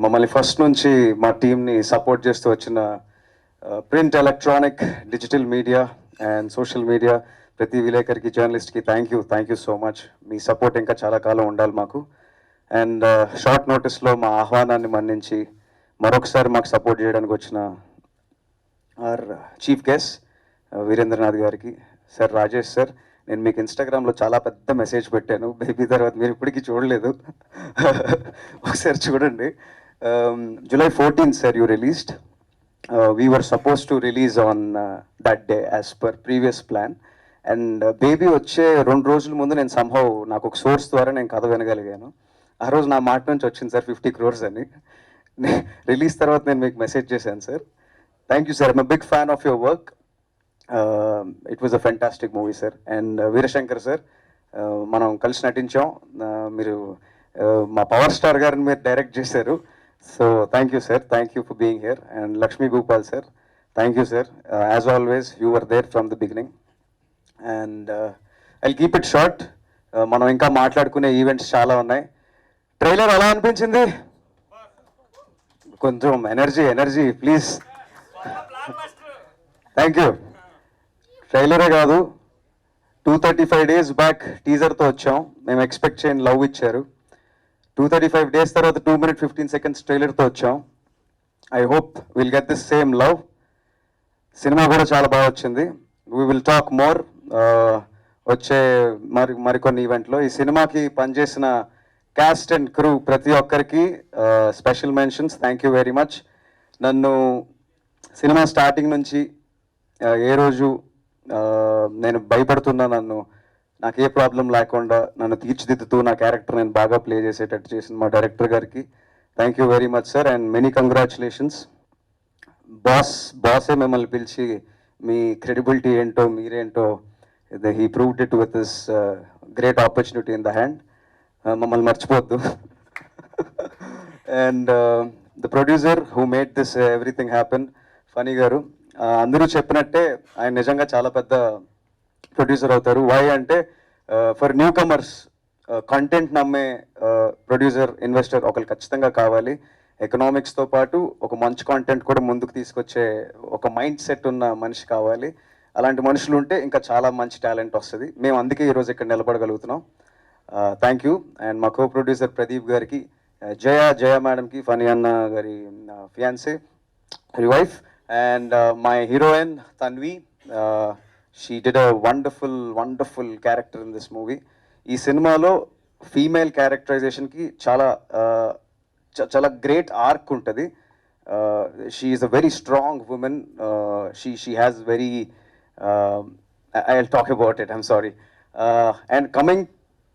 మమ్మల్ని ఫస్ట్ నుంచి మా టీంని సపోర్ట్ చేస్తూ వచ్చిన print, electronic, digital media and social media ప్రతి విలేకరికి, జర్నలిస్ట్కి థ్యాంక్ యూ సో మచ్. మీ సపోర్ట్ ఇంకా చాలా కాలం ఉండాలి మాకు. అండ్ షార్ట్ నోటీస్లో మా ఆహ్వానాన్ని మన్నించి మరొకసారి మాకు సపోర్ట్ చేయడానికి వచ్చిన ఆర్ చీఫ్ గెస్ట్ వీరేంద్రనాథ్ గారికి, సార్ రాజేష్ సార్, నేను మీకు ఇన్స్టాగ్రామ్లో చాలా పెద్ద మెసేజ్ పెట్టాను బేబీ తర్వాత, మీరు ఇప్పటికీ చూడలేదు. ఒకసారి చూడండి. July 14th sir you released. We were supposed to release on that day as per previous plan. And baby వచ్చే 2 రోజుల ముందు నేను సంహౌ నాకు ఒక సోర్స్ ద్వారా నేను కథ వినగలిగాను. ఆ రోజు నా మాట నుంచి వచ్చింది సార్ 50 crores అని. రిలీజ్ తర్వాత నేను మీకు మెసేజ్ చేశాను sir. Thank you sir, I'm big fan of your work. It was a fantastic movie sir. And Veerashankar sir, మనం కలిసి నటించాం. మీరు మా పవర్ స్టార్ గారిని మీరు డైరెక్ట్ చేశారు. So thank you sir, thank you for being here. And Lakshmi Bhupal sir, thank you sir. As always you were there from the beginning. And I keep it short. మనం ఇంకా మాట్లాడుకునే ఈవెంట్స్ చాలా ఉన్నాయి. Trailer ఎలా అనిపించింది? కొంచెం ఎనర్జీ ప్లీజ్. Thank you. ట్రైలరే కాదు, 235 days బ్యాక్ టీజర్తో వచ్చాం. మేము ఎక్స్పెక్ట్ చేయని లవ్ ఇచ్చారు. 235 days తర్వాత 2 minutes 15 seconds ట్రైలర్తో వచ్చాం. I hope will get this same love. Cinema కూడా చాలా బాగా వచ్చింది. వీ విల్ టాక్ మోర్ వచ్చే మరికొన్ని ఈవెంట్లో. ఈ సినిమాకి పనిచేసిన క్యాస్ట్ అండ్ క్రూ ప్రతి ఒక్కరికి special mentions. Thank you very much. నన్ను సినిమా స్టార్టింగ్ నుంచి ఏ రోజు నేను భయపడుతున్నా, నాకు ఏ ప్రాబ్లం లేకుండా నన్ను తీర్చిదిద్దుతూ నా క్యారెక్టర్ నేను బాగా ప్లే చేసేటట్టు చేసిన మా డైరెక్టర్ గారికి thank you very much sir. And many congratulations. బాసే మిమ్మల్ని పిలిచి మీ క్రెడిబిలిటీ ఏంటో మీరేంటో he proved it with this great opportunity in the hand. మమ్మల్ని మర్చిపోవద్దు. And the producer who made this everything happen, Phani గారు. అందరూ చెప్పినట్టే ఆయన నిజంగా చాలా పెద్ద ప్రొడ్యూసర్ అవుతారు. వై అంటే ఫర్ న్యూ కమర్స్ కంటెంట్ నమ్మే ప్రొడ్యూసర్, ఇన్వెస్టర్ ఒకరు ఖచ్చితంగా కావాలి. ఎకనామిక్స్తో పాటు ఒక మంచి కాంటెంట్ కూడా ముందుకు తీసుకొచ్చే ఒక మైండ్ సెట్ ఉన్న మనిషి కావాలి. అలాంటి మనుషులు ఉంటే ఇంకా చాలా మంచి టాలెంట్ వస్తుంది. మేము అందుకే ఈరోజు ఇక్కడ నిలబడగలుగుతున్నాం. Thank you. అండ్ మా కో ప్రొడ్యూసర్ ప్రదీప్ గారికి, జయ మేడంకి, ఫనీ అన్న గారి fiancee, Hari wife, and my heroine Tanvi. She did a wonderful character in this movie. ఈ సినిమాలో ఫీమేల్ క్యారెక్టరైజేషన్కి చాలా గ్రేట్ ఆర్క్ ఉంటుంది. She is a very strong woman. She has very I will talk about it, I'm sorry. And coming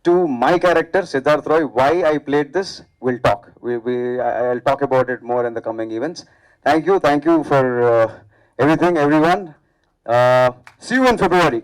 to my character Siddharth Roy, why I played this, we'll talk. I'll talk about it more in the coming events. Thank you for everything, everyone. See you in February.